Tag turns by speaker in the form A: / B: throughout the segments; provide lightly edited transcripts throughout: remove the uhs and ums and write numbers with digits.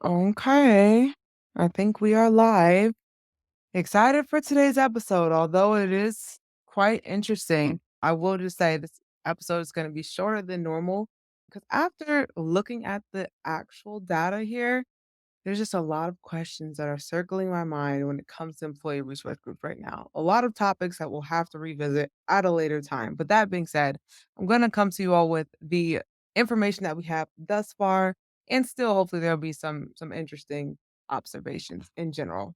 A: Okay, I think we are live. Excited for today's episode, although it is quite interesting. I will just say this episode is going to be shorter than normal because after looking at the actual data here, there's just a lot of questions that are circling my mind when it comes to employee resource groups right now. A lot of topics that we'll have to revisit at a later time. But that being said, I'm going to come to you all with the information that we have thus far, and still hopefully there'll be some interesting observations in general.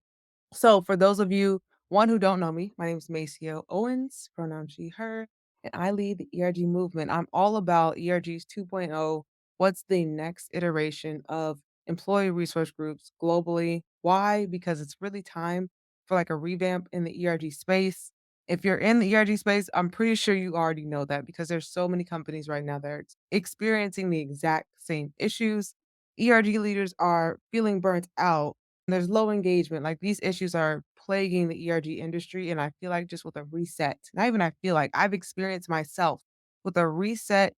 A: So, for those of you, one who don't know me, my name is Maceo Owens, pronoun she, her, and I lead the ERG movement. I'm all about ERGs 2.0. What's the next iteration of employee resource groups globally? Why? Because it's really time for like a revamp in the ERG space. If you're in the ERG space, I'm pretty sure you already know that because there's so many companies right now that are experiencing the exact same issues. ERG leaders are feeling burnt out, there's low engagement. Like these issues are plaguing the ERG industry. And I feel like just with a reset, not even I feel like I've experienced myself with a reset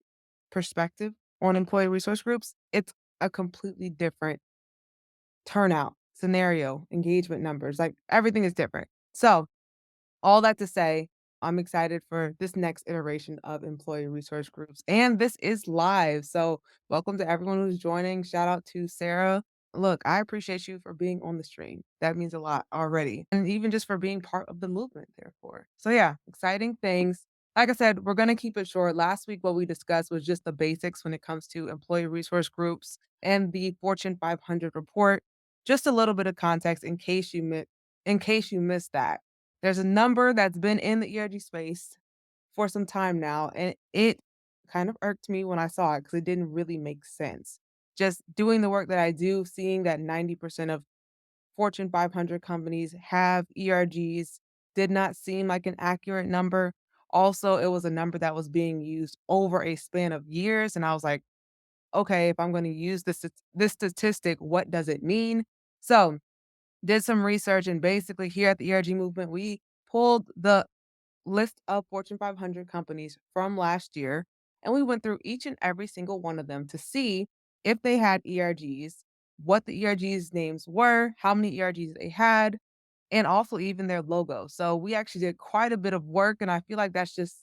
A: perspective on employee resource groups, it's a completely different turnout scenario, engagement numbers, like everything is different. So all that to say, I'm excited for this next iteration of employee resource groups. And this is live. So, welcome to everyone who's joining. Shout out to Sarah. Look, I appreciate you for being on the stream. That means a lot already. And even just for being part of the movement, therefore. So, yeah, exciting things. Like I said, we're going to keep it short. Last week, what we discussed was just the basics when it comes to employee resource groups and the Fortune 500 report. Just a little bit of context in case you missed that. There's a number that's been in the ERG space for some time now, and it kind of irked me when I saw it because it didn't really make sense. Just doing the work that I do, seeing that 90% of Fortune 500 companies have ERGs did not seem like an accurate number. Also, it was a number that was being used over a span of years, and I was like, okay, if I'm going to use this statistic, what does it mean? So, did some research, and basically here at the ERG movement, we pulled the list of Fortune 500 companies from last year, and we went through each and every single one of them to see if they had ERGs, what the ERGs names were, how many ERGs they had, and also even their logo. So we actually did quite a bit of work, and I feel like that's just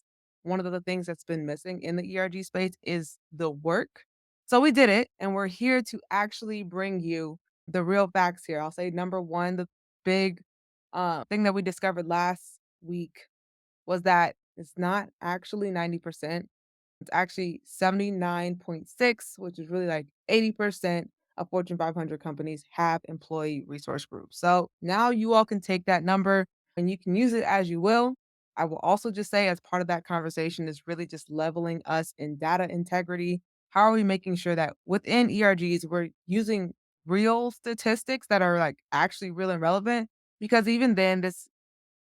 A: one of the things that's been missing in the ERG space is the work. So we did it, and we're here to actually bring you the real facts here. I'll say number one, the big thing that we discovered last week was that it's not actually 90%. It's actually 79.6, which is really like 80% of Fortune 500 companies have employee resource groups. So now you all can take that number and you can use it as you will. I will also just say, as part of that conversation, is really just leveling us in data integrity. How are we making sure that within ERGs, we're using real statistics that are like actually real and relevant? Because even then, this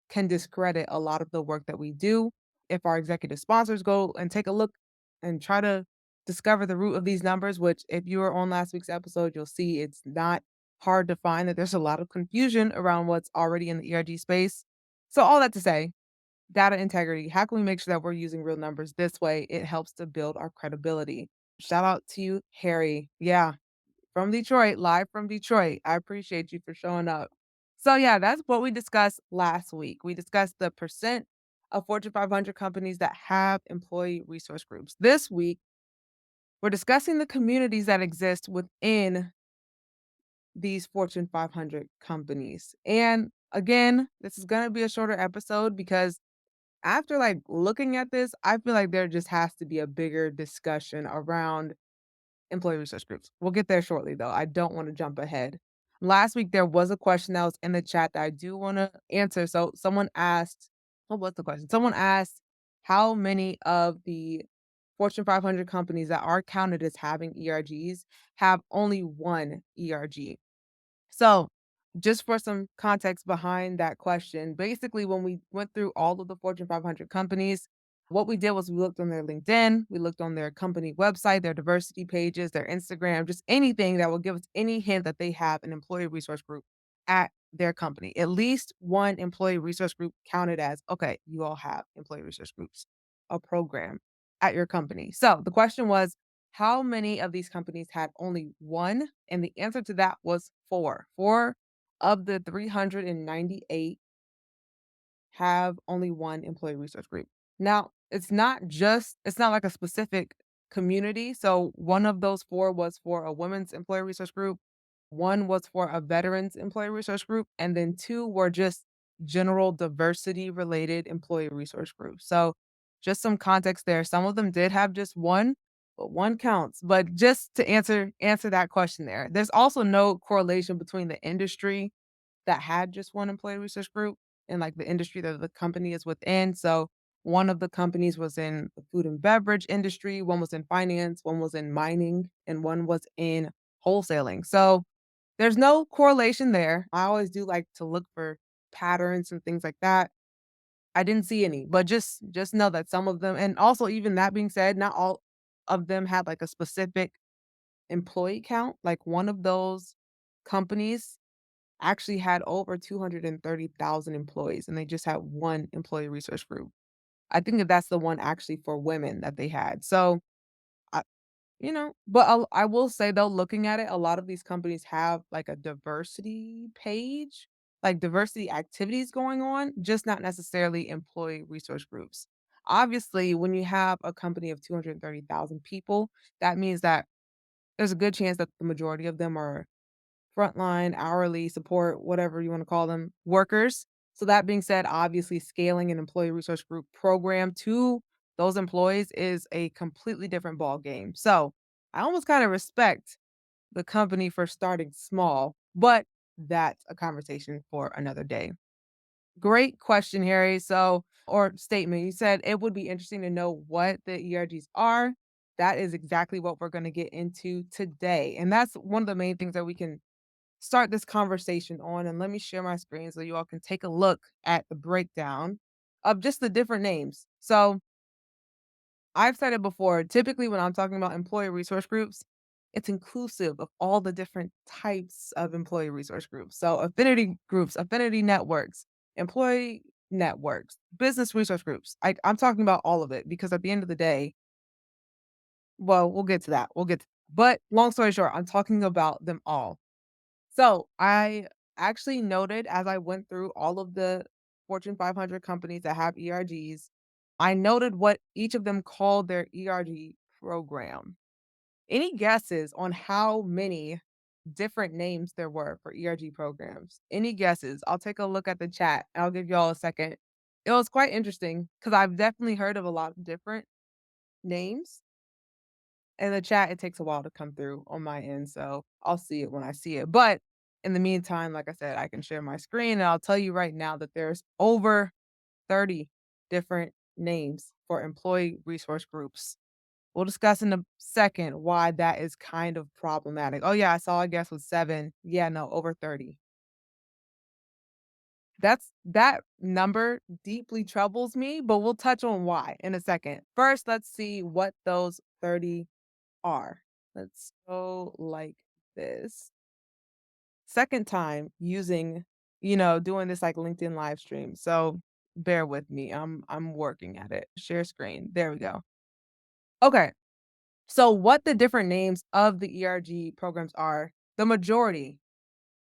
A: can discredit a lot of the work that we do. If our executive sponsors go and take a look and try to discover the root of these numbers, which if you were on last week's episode, you'll see it's not hard to find that there's a lot of confusion around what's already in the ERG space. So all that to say, data integrity, how can we make sure that we're using real numbers this way? It helps to build our credibility. Shout out to you, Harry. Yeah, from Detroit, live from Detroit. I appreciate you for showing up. So, yeah, that's what we discussed last week. We discussed the percent of Fortune 500 companies that have employee resource groups. This week, we're discussing the communities that exist within these Fortune 500 companies. And again, this is going to be a shorter episode because after like looking at this, I feel like there just has to be a bigger discussion around employee resource groups. We'll get there shortly, though. I don't want to jump ahead. Last week, there was a question that was in the chat that I do want to answer. So, someone asked, what was the question? Someone asked how many of the Fortune 500 companies that are counted as having ERGs have only one ERG. So, just for some context behind that question, basically, when we went through all of the Fortune 500 companies, what we did was we looked on their LinkedIn, we looked on their company website, their diversity pages, their Instagram, just anything that will give us any hint that they have an employee resource group at their company. At least one employee resource group counted as, okay, you all have employee resource groups, a program at your company. So the question was, how many of these companies had only one? And the answer to that was four. Four of the 398 have only one employee resource group. Now, it's not like a specific community. So one of those four was for a women's employee resource group, one was for a veterans employee resource group, and then two were just general diversity related employee resource groups. So just some context there. Some of them did have just one, but one counts. But just to answer that question there, there's also no correlation between the industry that had just one employee research group and, like, the industry that the company is within. So, one of the companies was in the food and beverage industry, one was in finance, one was in mining, and one was in wholesaling. So, there's no correlation there. I always do like to look for patterns and things like that. I didn't see any, but just know that some of them, and also even that being said, not all of them had, like, a specific employee count. Like, one of those companies actually had over 230,000 employees, and they just had one employee resource group. I think that that's the one actually for women that they had. So, I but I will say though, looking at it, a lot of these companies have like a diversity page, like diversity activities going on, just not necessarily employee resource groups. Obviously, when you have a company of 230,000 people, that means that there's a good chance that the majority of them are frontline, hourly support, whatever you wanna call them, workers. So that being said, obviously scaling an employee resource group program to those employees is a completely different ball game. So, I almost kinda respect the company for starting small, but that's a conversation for another day. Great question, Harry. So, or statement. You said it would be interesting to know what the ERGs are. That is exactly what we're gonna get into today. And that's one of the main things that we can start this conversation on. And let me share my screen so you all can take a look at the breakdown of just the different names. So I've said it before, typically when I'm talking about employee resource groups, it's inclusive of all the different types of employee resource groups. So affinity groups, affinity networks, employee networks, business resource groups. I'm talking about all of it because at the end of the day, well, we'll get to that. But long story short, I'm talking about them all. So, I actually noted as I went through all of the Fortune 500 companies that have ERGs, I noted what each of them called their ERG program. Any guesses on how many different names there were for ERG programs? Any guesses? I'll take a look at the chat. I'll give y'all a second. It was quite interesting because I've definitely heard of a lot of different names. In the chat, it takes a while to come through on my end, so I'll see it when I see it. But in the meantime, like I said, I can share my screen and I'll tell you right now that there's over 30 different names for employee resource groups. We'll discuss in a second why that is kind of problematic. Oh yeah, I saw a guess was 7. Yeah, no, over 30. That number deeply troubles me, but we'll touch on why in a second. First, let's see what those 30 are. Let's go like this. Second time using, doing this like LinkedIn live stream. So bear with me. I'm working at it. Share screen. There we go. Okay. So what the different names of the ERG programs are, the majority,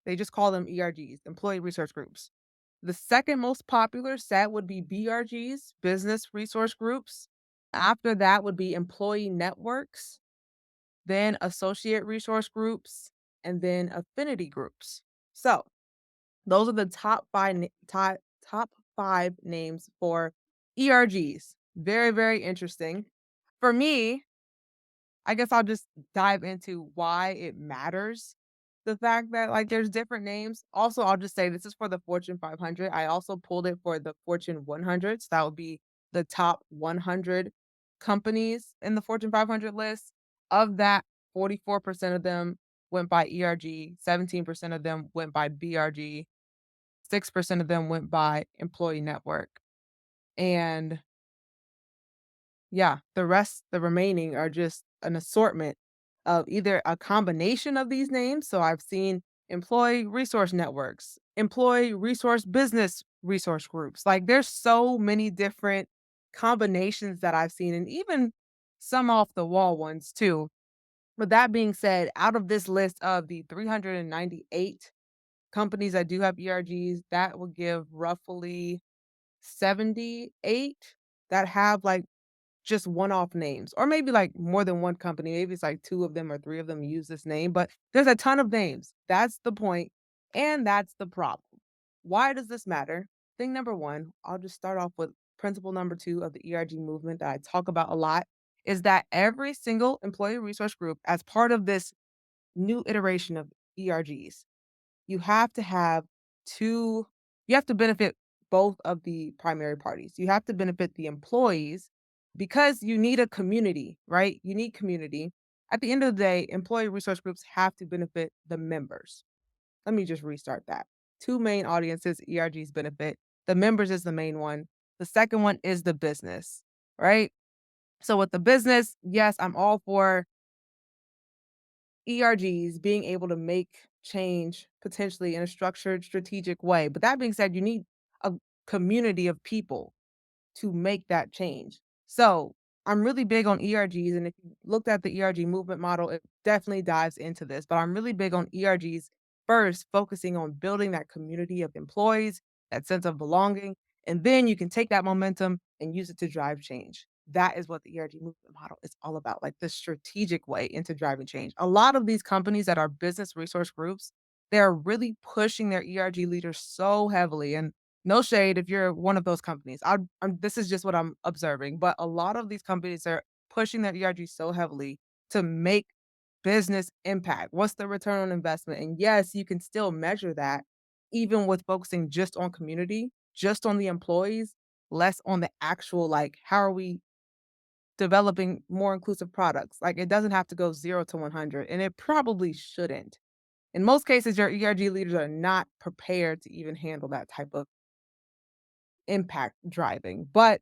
A: they just call them ERGs, employee research groups. The second most popular set would be BRGs, business resource groups. After that would be employee networks, then associate resource groups, and then affinity groups. So those are the top 5 names for ERGs. Very, very interesting. For me, I guess I'll just dive into why it matters. The fact that, like, there's different names. Also, I'll just say this is for the Fortune 500. I also pulled it for the Fortune 100. So that would be the top 100 companies in the Fortune 500 list. Of that, 44% of them went by ERG, 17% of them went by BRG, 6% of them went by employee network. And yeah, the remaining are just an assortment of either a combination of these names. So I've seen employee resource networks, employee resource business resource groups. Like there's so many different combinations that I've seen and even some off the wall ones too. But that being said, out of this list of the 398 companies that do have ERGs, that will give roughly 78 that have like just one-off names, or maybe like more than one company. Maybe it's like two of them or three of them use this name, but there's a ton of names. That's the point, and that's the problem. Why does this matter? Thing number one, I'll just start off with principle number two of the ERG movement that I talk about a lot is that every single employee resource group, as part of this new iteration of ERGs, you have to have two you have to benefit both of the primary parties. You have to benefit the employees because you need a community, right? You need community. At the end of the day, employee resource groups have to benefit the members. Let me just restart that. Two main audiences ERGs benefit. The members is the main one. The second one is the business, right? So with the business, yes, I'm all for ERGs being able to make change potentially in a structured, strategic way. But that being said, you need a community of people to make that change. So I'm really big on ERGs. And if you looked at the ERG movement model, it definitely dives into this. But I'm really big on ERGs first, focusing on building that community of employees, that sense of belonging. And then you can take that momentum and use it to drive change. That is what the ERG movement model is all about, like the strategic way into driving change. A lot of these companies that are business resource groups, they're really pushing their ERG leaders so heavily. And no shade if you're one of those companies. This is just what I'm observing, but a lot of these companies are pushing their ERG so heavily to make business impact. What's the return on investment? And yes, you can still measure that even with focusing just on community, just on the employees, less on the actual like how are we developing more inclusive products? Like it doesn't have to go 0 to 100 and it probably shouldn't. In most cases your ERG leaders are not prepared to even handle that type of impact driving, but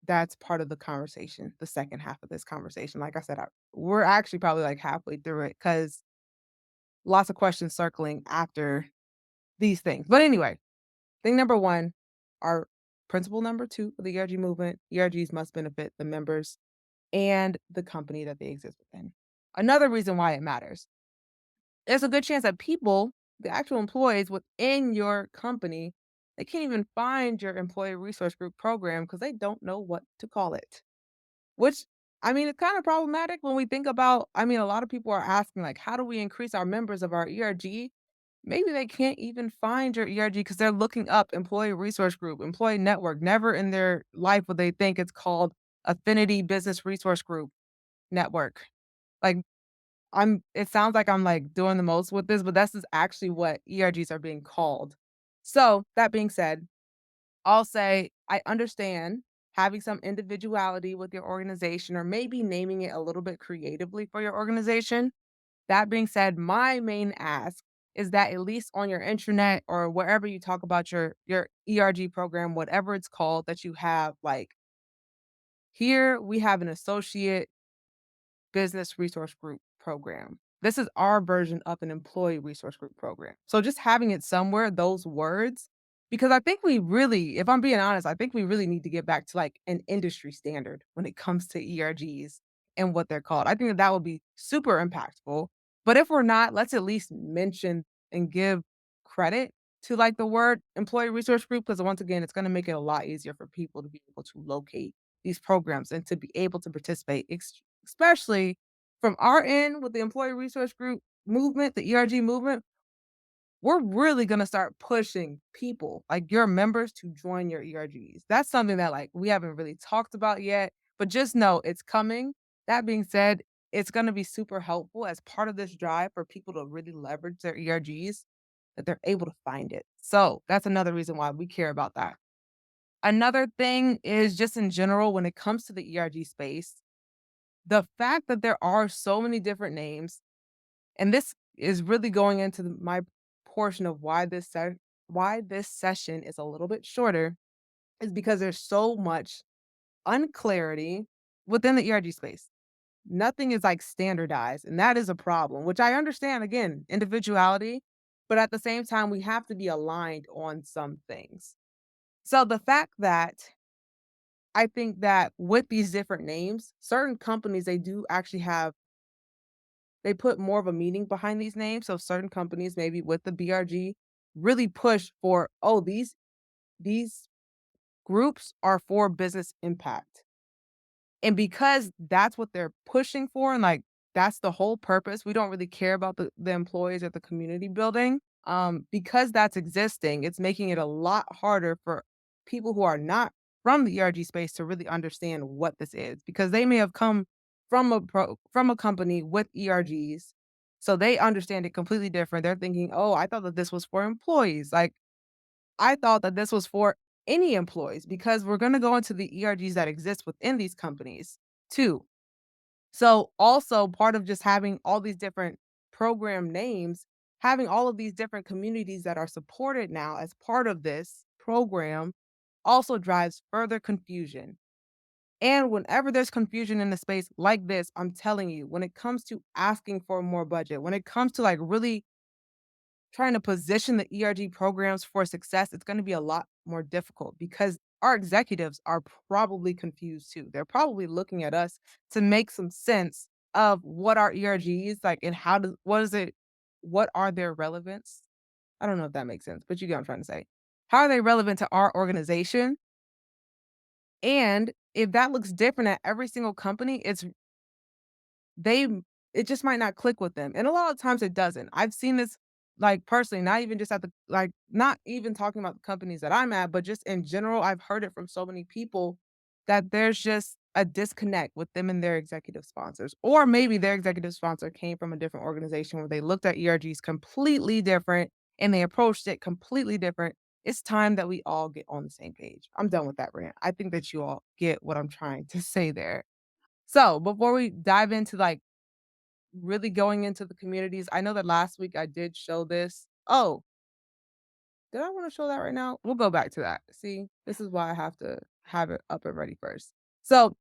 A: that's part of the conversation, the second half of this conversation. Like I said, we're actually probably like halfway through it because lots of questions circling after these things. But anyway, thing number one, our principle number two for the ERG movement, ERGs must benefit the members and the company that they exist within. Another reason why it matters, there's a good chance that people, the actual employees within your company, they can't even find your employee resource group program because they don't know what to call it. Which, I mean, it's kind of problematic when we think about, I mean, a lot of people are asking, like, how do we increase our members of our ERG? Maybe they can't even find your ERG because they're looking up employee resource group, employee network. Never in their life would they think it's called Affinity Business Resource Group Network. Like, it sounds like I'm like doing the most with this, but this is actually what ERGs are being called. So that being said, I'll say I understand having some individuality with your organization or maybe naming it a little bit creatively for your organization. That being said, my main ask is that at least on your intranet or wherever you talk about your ERG program, whatever it's called, that you have like here we have an associate business resource group program. This is our version of an employee resource group program. So just having it somewhere, those words, because I think we really, if I'm being honest, I think we really need to get back to like an industry standard when it comes to ERGs and what they're called. I think that that would be super impactful. But if we're not, let's at least mention and give credit to like the word employee resource group, because once again, it's going to make it a lot easier for people to be able to locate these programs and to be able to participate, especially from our end with the employee resource group movement, the ERG movement. We're really gonna start pushing people, like your members, to join your ERGs. That's something that like we haven't really talked about yet, but just know it's coming. That being said, it's gonna be super helpful as part of this drive for people to really leverage their ERGs, that they're able to find it. So that's another reason why we care about that. Another thing is just in general, when it comes to the ERG space, the fact that there are so many different names, and this is really going into my portion of why this session is a little bit shorter, is because there's so much unclarity within the ERG space. Nothing is like standardized, and that is a problem, which I understand again, individuality, but at the same time, we have to be aligned on some things. So the fact that I think that with these different names, certain companies, they do actually have they put more of a meaning behind these names. So certain companies, maybe with the BRG, really push for, oh, these groups are for business impact. And because that's what they're pushing for, and like that's the whole purpose, we don't really care about the employees or the community building. Because that's existing, it's making it a lot harder for people who are not from the ERG space to really understand what this is, because they may have come from a company with ERGs, so they understand it completely different. They're thinking, "Oh, I thought that this was for employees." Like, I thought that this was for any employees, because we're gonna go into the ERGs that exist within these companies too. So, also part of just having all these different program names, having all of these different communities that are supported now as part of this program also drives further confusion. And whenever there's confusion in a space like this, I'm telling you, when it comes to asking for more budget, when it comes to like really trying to position the ERG programs for success, it's gonna be a lot more difficult, because our executives are probably confused too. They're probably looking at us to make some sense of what our ERGs like, and what are their relevance? I don't know if that makes sense, but you get what I'm trying to say. How are they relevant to our organization? And if that looks different at every single company, they it just might not click with them, and a lot of times it doesn't. I've seen this, like, personally, not even just at the like, not even talking about the companies that I'm at, but just in general, I've heard it from so many people that there's just a disconnect with them and their executive sponsors, or maybe their executive sponsor came from a different organization where they looked at ERGs completely different and they approached it completely different. It's time that we all get on the same page. I'm done with that rant. I think that you all get what I'm trying to say there. So, before we dive into, like, really going into the communities, I know that last week I did show this. Oh, did I wanna show that right now? We'll go back to that. See, this is why I have to have it up and ready first. So,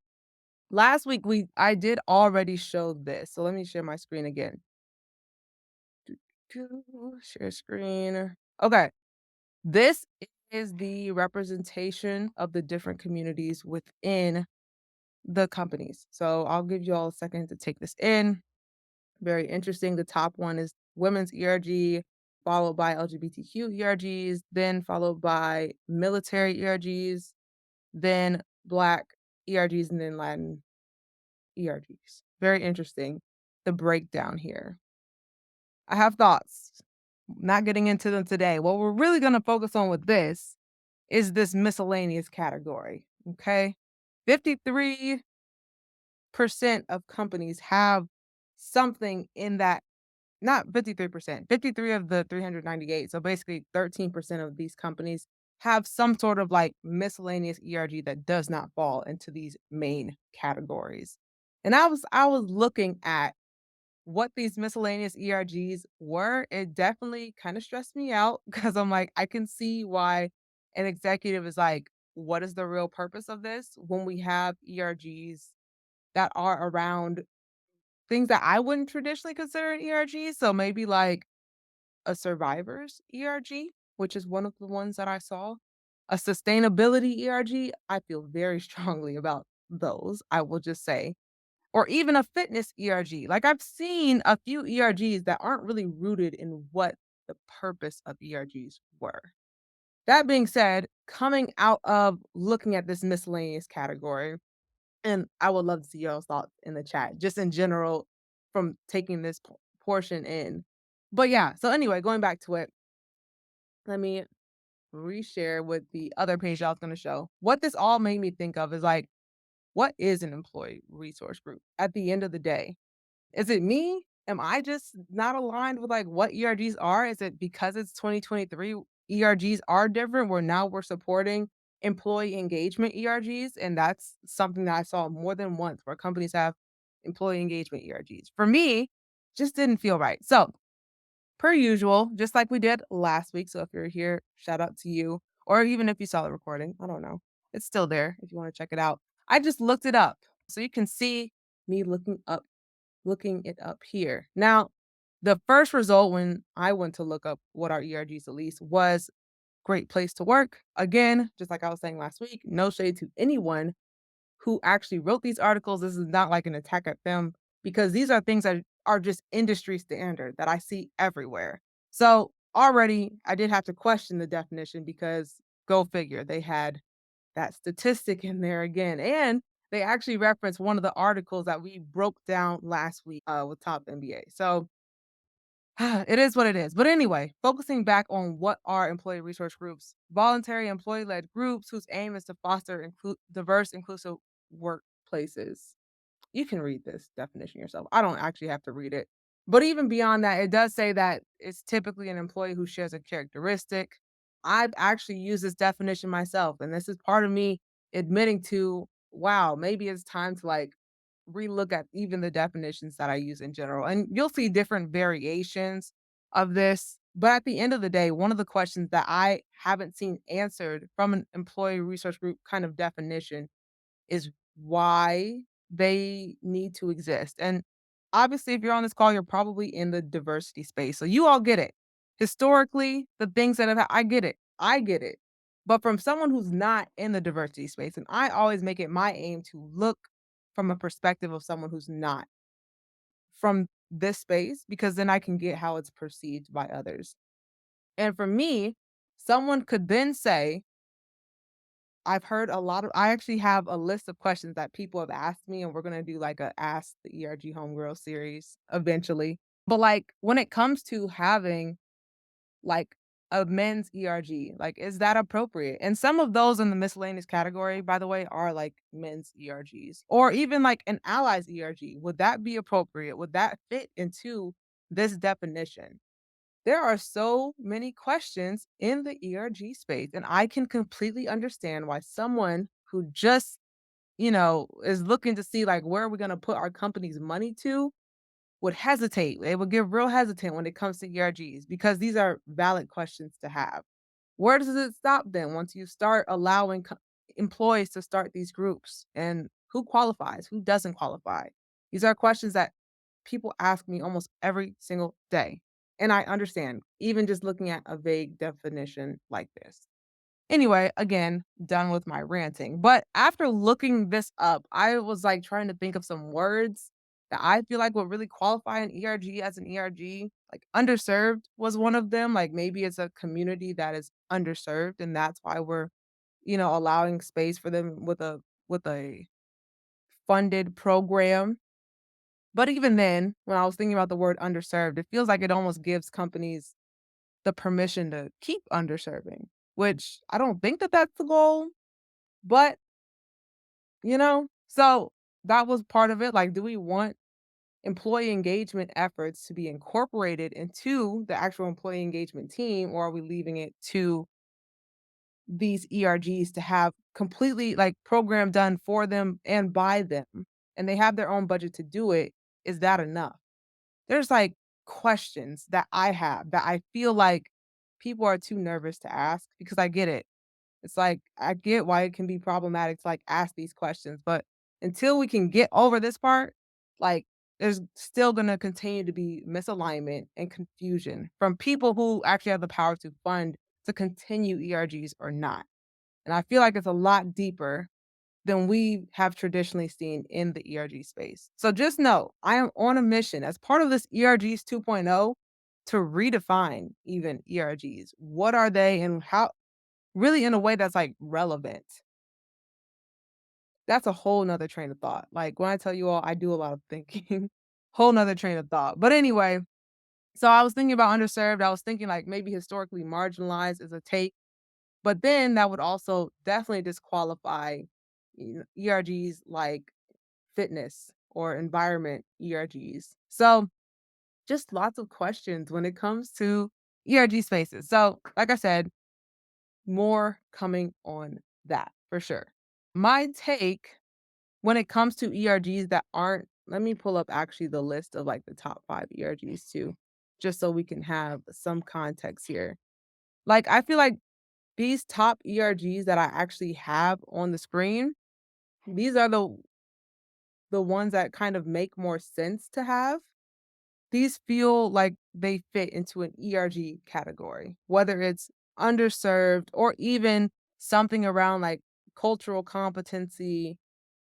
A: last week I did already show this, so let me share my screen again. Share screen. Okay, this is the representation of the different communities within the companies. So, I'll give you all a second to take this in. Very interesting. The top one is women's ERG, followed by LGBTQ ERGs, then followed by military ERGs, then Black ERGs, and then Latin ERGs. Very interesting. The breakdown here. I have thoughts. Not getting into them today. What we're really going to focus on with this is this miscellaneous category. Okay. 53% of companies have something in that. Not 53%, 53 of the 398, so basically 13% of these companies have some sort of, like, miscellaneous ERG that does not fall into these main categories. And I was looking at what these miscellaneous ERGs were. It definitely kinda stressed me out because 'cause I'm like, I can see why an executive is like, "What is the real purpose of this?" when we have ERGs that are around things that I wouldn't traditionally consider an ERG, so maybe like a survivor's ERG, which is one of the ones that I saw. A sustainability ERG, I feel very strongly about those, I will just say. Or even a fitness ERG. Like, I've seen a few ERGs that aren't really rooted in what the purpose of ERGs were. That being said, coming out of looking at this miscellaneous category, and I would love to see y'all's thoughts in the chat, just in general from taking this portion in. But yeah, so anyway, going back to it, let me reshare with the other page I was going to show. What this all made me think of is like, what is an employee resource group at the end of the day? Is it me? Am I just not aligned with like what ERGs are? Is it because it's 2023, ERGs are different, where now we're supporting employee engagement ERGs? And that's something that I saw more than once where companies have employee engagement ERGs. For me, just didn't feel right. So, per usual, just like we did last week. So if you're here, shout out to you. Or even if you saw the recording, I don't know. It's still there if you want to check it out. I just looked it up. So you can see me looking it up here. Now, the first result when I went to look up what our ERGs at least was great place to work. Again, just like I was saying last week, no shade to anyone who actually wrote these articles. This is not like an attack at them, because these are things that are just industry standard that I see everywhere. So already I did have to question the definition because go figure, they had that statistic in there again. And they actually referenced one of the articles that we broke down last week with Top MBA. So it is what it is. But anyway, focusing back on what are employee resource groups, voluntary employee led groups whose aim is to foster diverse, inclusive workplaces. You can read this definition yourself. I don't actually have to read it. But even beyond that, it does say that it's typically an employee who shares a characteristic. I've actually used this definition myself, and this is part of me admitting to, wow, maybe it's time to like relook at even the definitions that I use in general. And you'll see different variations of this. But at the end of the day, one of the questions that I haven't seen answered from an employee resource group kind of definition is why they need to exist. And obviously, if you're on this call, you're probably in the diversity space. So you all get it. Historically, the things that I get it. I get it. But from someone who's not in the diversity space, and I always make it my aim to look from a perspective of someone who's not from this space, because then I can get how it's perceived by others. And for me, someone could then say, I've heard a lot of I actually have a list of questions that people have asked me, and we're gonna do like a Ask the ERG Homegirl series eventually. But like when it comes to having like a men's ERG, like is that appropriate? And some of those in the miscellaneous category, by the way, are like men's ERGs or even like an allies ERG. Would that be appropriate? Would that fit into this definition? There are so many questions in the ERG space, and I can completely understand why someone who just, is looking to see like where are we going to put our company's money to would hesitate. They would get real hesitant when it comes to ERGs because these are valid questions to have. Where does it stop then once you start allowing employees to start these groups? And who qualifies? Who doesn't qualify? These are questions that people ask me almost every single day. And I understand, even just looking at a vague definition like this. Anyway, again, done with my ranting. But after looking this up, I was like trying to think of some words that I feel like would really qualify an ERG as an ERG. Like underserved was one of them. Like maybe it's a community that is underserved and that's why we're, allowing space for them with a funded program. But even then, when I was thinking about the word underserved, it feels like it almost gives companies the permission to keep underserving, which I don't think that that's the goal, but, so that was part of it. Like, do we want employee engagement efforts to be incorporated into the actual employee engagement team, or are we leaving it to these ERGs to have completely like program done for them and by them, and they have their own budget to do it? Is that enough? There's, like, questions that I have that I feel like people are too nervous to ask because I get it. It's like, I get why it can be problematic to, like, ask these questions, but until we can get over this part, like, there's still gonna continue to be misalignment and confusion from people who actually have the power to fund to continue ERGs or not, and I feel like it's a lot deeper than we have traditionally seen in the ERG space. So just know, I am on a mission as part of this ERGs 2.0 to redefine even ERGs. What are they and how really in a way that's like relevant. That's a whole nother train of thought. Like when I tell you all, I do a lot of thinking, whole nother train of thought. But anyway, so I was thinking about underserved. I was thinking like maybe historically marginalized is a take, but then that would also definitely disqualify ERGs like fitness or environment ERGs. So just lots of questions when it comes to ERG spaces. So, like I said, more coming on that for sure. My take when it comes to ERGs that aren't, let me pull up actually the list of like the top 5 ERGs too, just so we can have some context here. Like, I feel like these top ERGs that I actually have on the screen, these are the ones that kind of make more sense to have. These feel like they fit into an ERG category, whether it's underserved or even something around like cultural competency,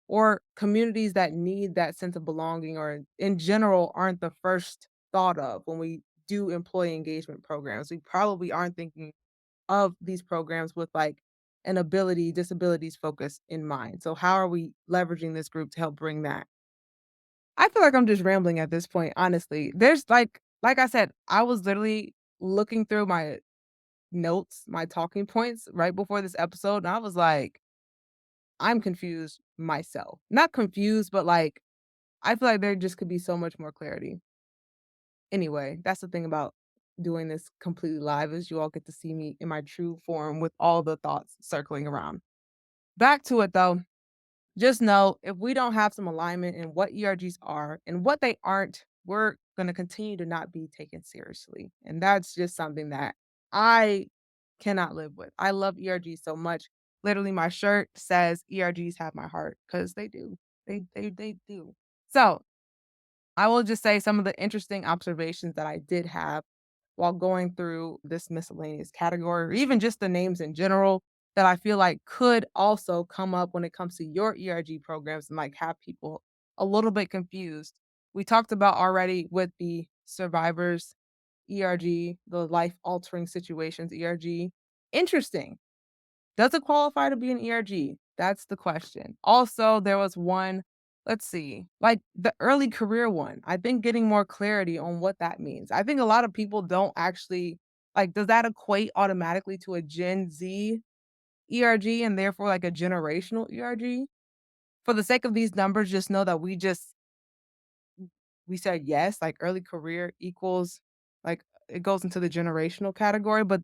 A: or communities that need that sense of belonging or in general aren't the first thought of when we do employee engagement programs. We probably aren't thinking of these programs with like an ability, disabilities focus in mind. So how are we leveraging this group to help bring that? I feel like I'm just rambling at this point, honestly. There's like I said, I was literally looking through my notes, my talking points right before this episode, and I was like, I'm confused myself. Not confused, but like I feel like there just could be so much more clarity. Anyway, that's the thing about doing this completely live is you all get to see me in my true form with all the thoughts circling around. Back to it though. Just know if we don't have some alignment in what ERGs are and what they aren't, we're going to continue to not be taken seriously. And that's just something that I cannot live with. I love ERGs so much. Literally, my shirt says ERGs have my heart because they do. They do. So I will just say some of the interesting observations that I did have while going through this miscellaneous category, or even just the names in general that I feel like could also come up when it comes to your ERG programs and like have people a little bit confused. We talked about already with the survivors ERG, the life altering situations ERG. Interesting. Does it qualify to be an ERG? That's the question. Also, there was one, let's see, like the early career one. I think getting more clarity on what that means. I think a lot of people don't actually like, does that equate automatically to a Gen Z ERG and therefore like a generational ERG? For the sake of these numbers, just know that we said yes, like early career equals like it goes into the generational category, but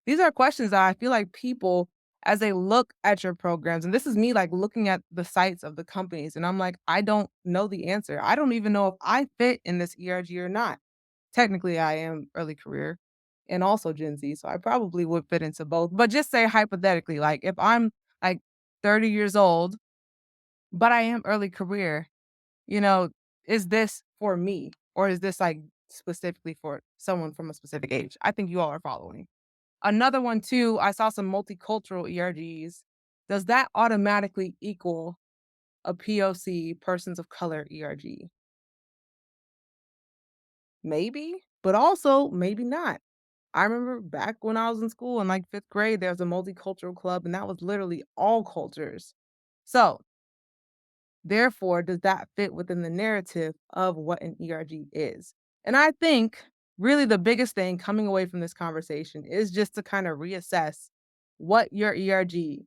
A: these are questions that I feel like people, as they look at your programs, and this is me like looking at the sites of the companies, and I'm like, I don't know the answer. I don't even know if I fit in this ERG or not. Technically, I am early career and also Gen Z, so I probably would fit into both. But just say hypothetically, like if I'm like 30 years old, but I am early career, you know, is this for me or is this like specifically for someone from a specific age? I think you all are following. Another one too, I saw some multicultural ERGs. Does that automatically equal a POC, persons of color ERG? Maybe, but also maybe not. I remember back when I was in school in like 5th grade, there was a multicultural club and that was literally all cultures. So therefore, does that fit within the narrative of what an ERG is? And I think really the biggest thing coming away from this conversation is just to kind of reassess what your ERG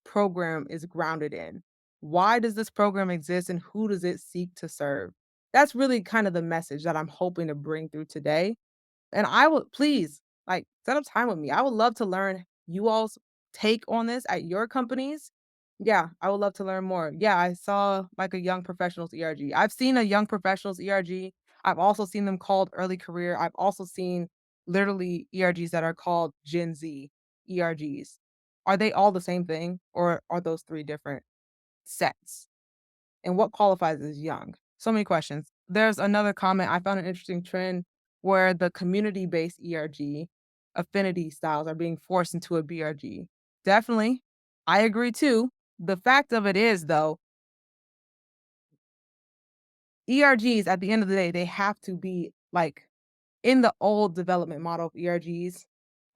A: program is grounded in. Why does this program exist and who does it seek to serve? That's really kind of the message that I'm hoping to bring through today and I would please, like, set up time with me. I would love to learn you all's take on this at your companies. Yeah, I would love to learn more. Yeah, I saw like a young professionals ERG. I've seen a young professionals ERG. I've also seen them called early career. I've also seen literally ERGs that are called Gen Z ERGs. Are they all the same thing or are those three different sets? And what qualifies as young? So many questions. There's another comment. I found an interesting trend where the community-based ERG affinity styles are being forced into a BRG. Definitely. I agree too. The fact of it is though, ERGs at the end of the day, they have to be like in the old development model of ERGs,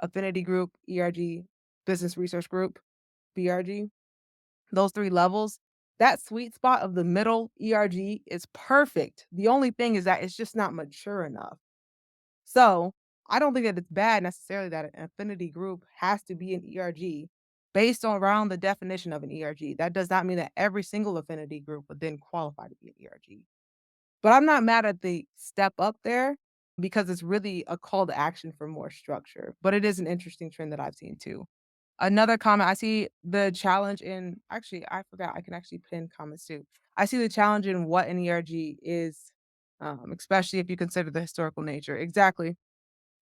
A: affinity group, ERG, business research group, BRG. Those 3 levels, that sweet spot of the middle ERG is perfect. The only thing is that it's just not mature enough. So, I don't think that it's bad necessarily that an affinity group has to be an ERG based on around the definition of an ERG. That does not mean that every single affinity group would then qualify to be an ERG. But I'm not mad at the step up there because it's really a call to action for more structure. But it is an interesting trend that I've seen too. Another comment, I see the challenge in actually, I forgot I can actually pin comments too. I see the challenge in what an ERG is, especially if you consider the historical nature. Exactly.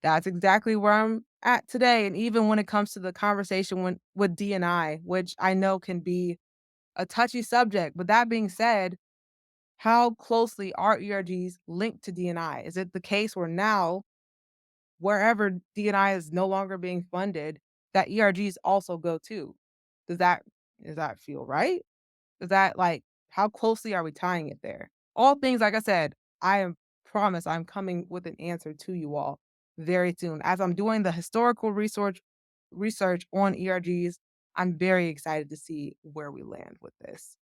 A: That's exactly where I'm at today. And even when it comes to the conversation with DNI, which I know can be a touchy subject. But that being said, how closely are ERGs linked to DNI? Is it the case where now wherever DNI is no longer being funded, that ERGs also go too. Does that does that feel right? Does that, like, How closely are we tying it there? All things, like I said, I am promise I'm coming with an answer to you all very soon. As I'm doing the historical research on ERGs, I'm very excited to see where we land with this.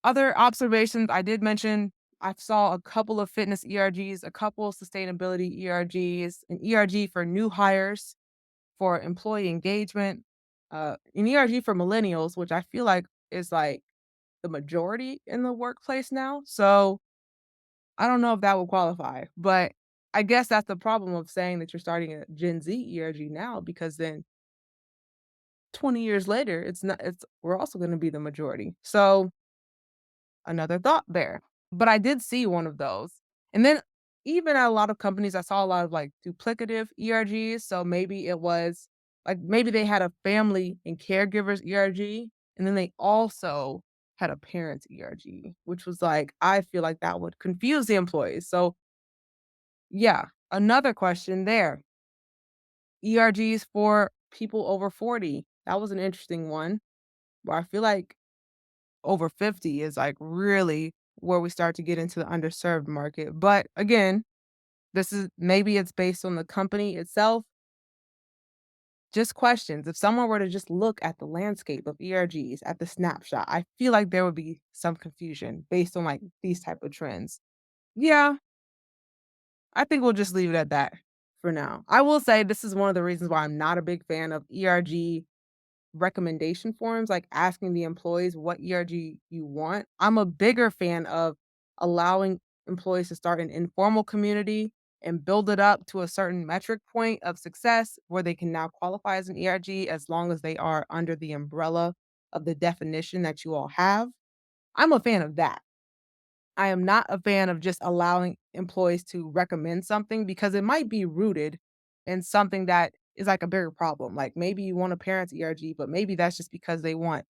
A: Other observations I did mention, I saw a couple of fitness ERGs, a couple of sustainability ERGs, an ERG for new hires, for employee engagement, an ERG for millennials, which I feel like is like the majority in the workplace now. So I don't know if that will qualify, but I guess that's the problem of saying that you're starting a Gen Z ERG now, because then 20 years later, it's we're also going to be the majority. So another thought there. But I did see one of those. And then even at a lot of companies, I saw a lot of like duplicative ERGs. So maybe it was like maybe they had a family and caregivers ERG, and then they also had a parents ERG, which was like, I feel like that would confuse the employees. So yeah, another question there. ERGs for people over 40. That was an interesting one where I feel like over 50 is like really where we start to get into the underserved market. But again, this is maybe it's based on the company itself. Just questions. If someone were to just look at the landscape of ERGs at the snapshot, I feel like there would be some confusion based on like these type of trends. Yeah, I think we'll just leave it at that for now. I will say this is one of the reasons why I'm not a big fan of ERG recommendation forms, like asking the employees what ERG you want. I'm a bigger fan of allowing employees to start an informal community and build it up to a certain metric point of success where they can now qualify as an ERG as long as they are under the umbrella of the definition that you all have. I'm a fan of that. I am not a fan of just allowing employees to recommend something because it might be rooted in something that is like a bigger problem. Like maybe you want a parent's ERG, but maybe that's just because they want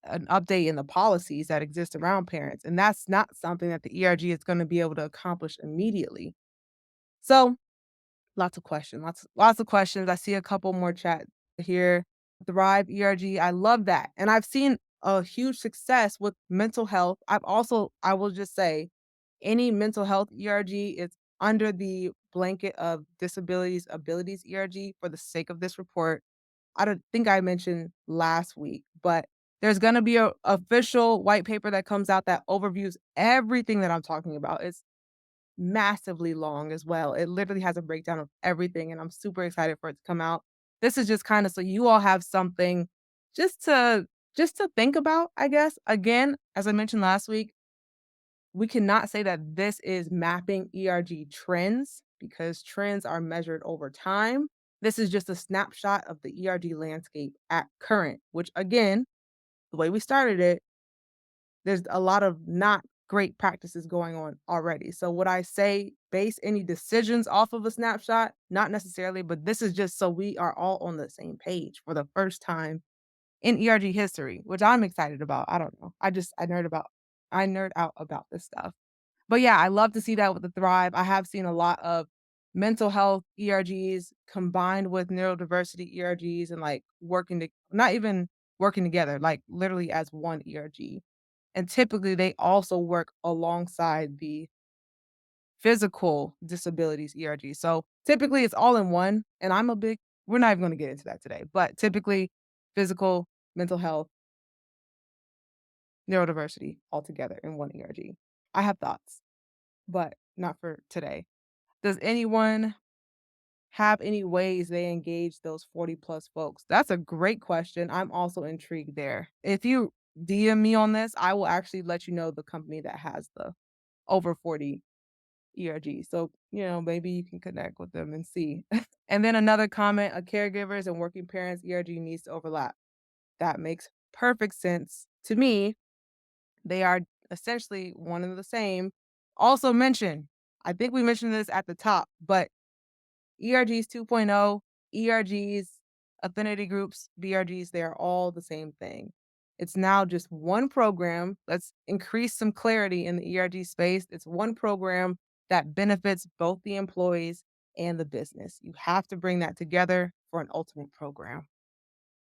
A: an update in the policies that exist around parents. And that's not something that the ERG is going to be able to accomplish immediately. So lots of questions, lots of questions. I see a couple more chat here. Thrive ERG, I love that, and I've seen a huge success with mental health. I will just say, any mental health ERG is under the blanket of disabilities abilities ERG for the sake of this report. I don't think I mentioned last week, but there's gonna be a official white paper that comes out that overviews everything that I'm talking about. It's massively long as well. It literally has a breakdown of everything, and I'm super excited for it to come out. This is just kinda so you all have something just to just to think about, I guess. Again, as I mentioned last week, we cannot say that this is mapping ERG trends because trends are measured over time. This is just a snapshot of the ERG landscape at current, which again, the way we started it, there's a lot of not great practices going on already. So would I say base any decisions off of a snapshot? Not necessarily, but this is just so we are all on the same page for the first time in ERG history, which I'm excited about. I don't know. I nerd out about this stuff. But yeah, I love to see that with the Thrive. I have seen a lot of mental health ERGs combined with neurodiversity ERGs and like not even working together, like literally as one ERG. And typically, they also work alongside the physical disabilities ERG. So typically, it's all in one. And we're not even going to get into that today, but typically, physical, mental health, neurodiversity all together in one ERG. I have thoughts, but not for today. Does anyone have any ways they engage those 40 plus folks? That's a great question. I'm also intrigued there. If you DM me on this, I will actually let you know the company that has the over 40 ERG. So, maybe you can connect with them and see. And then another comment, a caregivers and working parents ERG needs to overlap. That makes perfect sense to me. They are essentially one and the same. Also mention, I think we mentioned this at the top, but ERGs 2.0, ERGs, affinity groups, BRGs, they are all the same thing. It's now just one program. Let's increase some clarity in the ERG space. It's one program that benefits both the employees and the business. You have to bring that together for an ultimate program.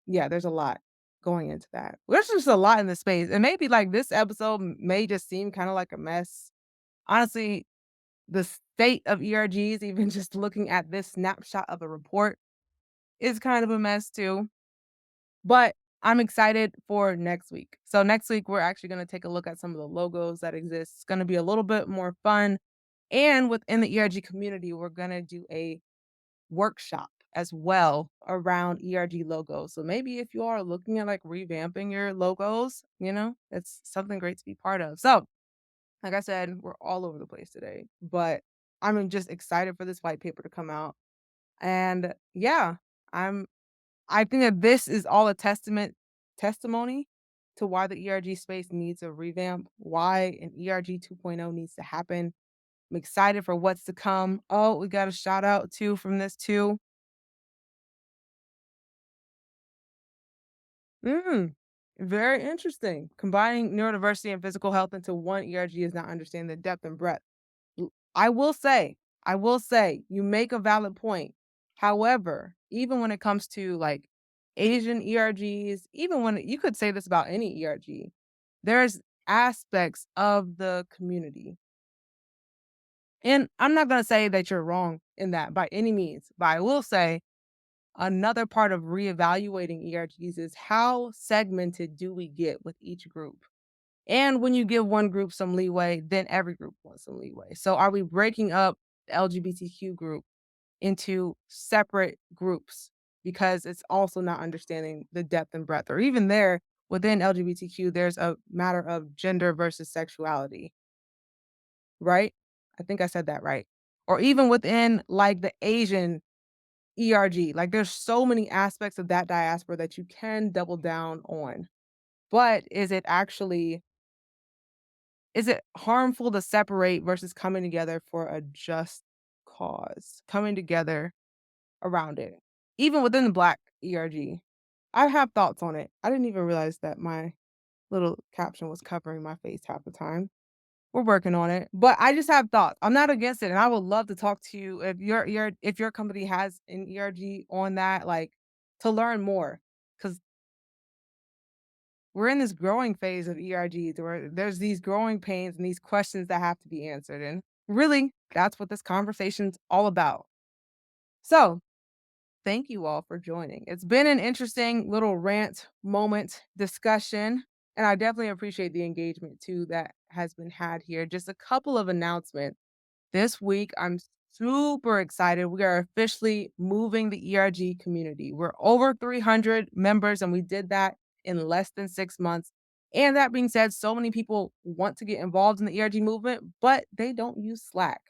A: Yeah, there's a lot. going into that. There's just a lot in the space. And maybe like this episode may just seem kind of like a mess. Honestly, the state of ERGs, even just looking at this snapshot of a report, is kind of a mess too. But I'm excited for next week. So next week, we're actually going to take a look at some of the logos that exist. It's going to be a little bit more fun. And within the ERG community, we're going to do a workshop as well around ERG logos. So maybe if you are looking at like revamping your logos, it's something great to be part of. So, like I said, we're all over the place today, but I'm just excited for this white paper to come out. And yeah, I'm I think that this is all a testimony to why the ERG space needs a revamp, why an ERG 2.0 needs to happen. I'm excited for what's to come. Oh, we got a shout out too from this too. Mm, very interesting. Combining neurodiversity and physical health into one ERG is not understanding the depth and breadth. I will say, you make a valid point. However, even when it comes to like Asian ERGs, even when you could say this about any ERG, there's aspects of the community. And I'm not going to say that you're wrong in that by any means, but I will say another part of reevaluating ERGs is how segmented do we get with each group? And when you give one group some leeway, then every group wants some leeway. So are we breaking up the LGBTQ group into separate groups because it's also not understanding the depth and breadth? Or even there, within LGBTQ, there's a matter of gender versus sexuality, right? I think I said that right. Or even within like the Asian ERG, like there's so many aspects of that diaspora that you can double down on. But is it harmful to separate versus coming together for a just cause? Coming together around it. Even within the Black ERG. I have thoughts on it. I didn't even realize that my little caption was covering my face half the time. We're working on it, but I just have thoughts. I'm not against it, and I would love to talk to you if your company has an ERG on that, like, to learn more, because we're in this growing phase of ERGs where there's these growing pains and these questions that have to be answered, and really, that's what this conversation's all about. So, thank you all for joining. It's been an interesting little rant moment discussion, and I definitely appreciate the engagement too that has been had here. Just a couple of announcements. This week, I'm super excited. We are officially moving the ERG community. We're over 300 members, and we did that in less than 6 months. And that being said, so many people want to get involved in the ERG movement, but they don't use Slack.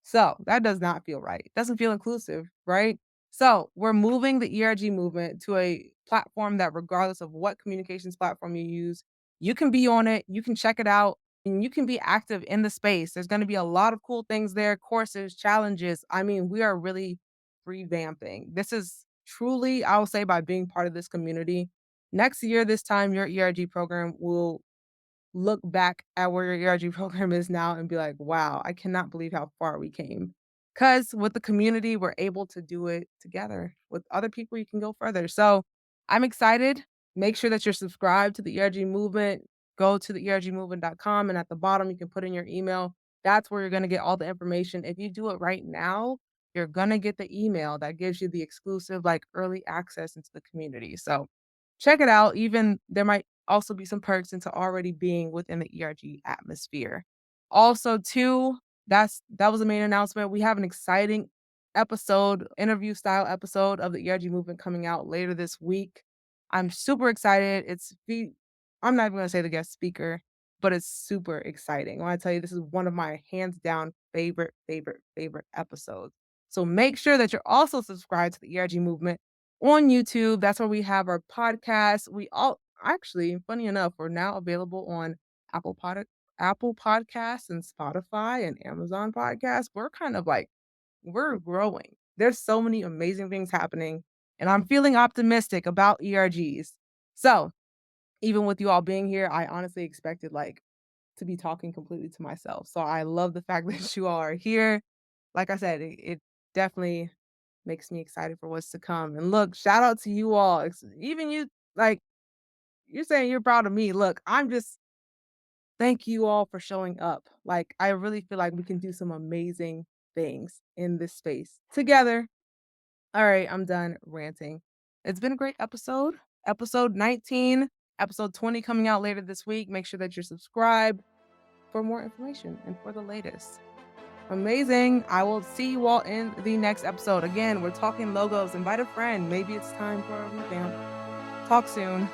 A: So that does not feel right. It doesn't feel inclusive, right? So we're moving the ERG movement to a platform that, regardless of what communications platform you use, you can be on it, you can check it out, and you can be active in the space. There's gonna be a lot of cool things there, courses, challenges. I mean, we are really revamping. This is truly, I will say, by being part of this community. Next year, this time, your ERG program will look back at where your ERG program is now and be like, wow, I cannot believe how far we came. Because with the community, we're able to do it together. With other people, you can go further. So I'm excited. Make sure that you're subscribed to the ERG movement. Go to the ergmovement.com, and at the bottom, you can put in your email. That's where you're going to get all the information. If you do it right now, you're going to get the email that gives you the exclusive, like, early access into the community. So check it out. Even there might also be some perks into already being within the ERG atmosphere. Also, too, that was the main announcement. We have an exciting episode, interview style episode of the ERG movement coming out later this week. I'm super excited. I'm not even gonna say the guest speaker, but it's super exciting. When I tell you, this is one of my hands down favorite, favorite, favorite episodes. So make sure that you're also subscribed to the ERG movement on YouTube. That's where we have our podcast. We all actually, funny enough, we're now available on Apple Pod Apple Podcasts and Spotify and Amazon Podcasts. We're kind of like we're growing. There's so many amazing things happening, and I'm feeling optimistic about ERGs. So, even with you all being here, I honestly expected like to be talking completely to myself. So I love the fact that you all are here. Like I said, it definitely makes me excited for what's to come. And look, shout out to you all. Even you, like, you're saying you're proud of me. Look, thank you all for showing up. Like, I really feel like we can do some amazing things in this space together. All right, I'm done ranting. It's been a great episode. Episode 19, episode 20 coming out later this week. Make sure that you're subscribed for more information and for the latest. Amazing. I will see you all in the next episode. Again, we're talking logos. Invite a friend. Maybe it's time for a revamp. Talk soon.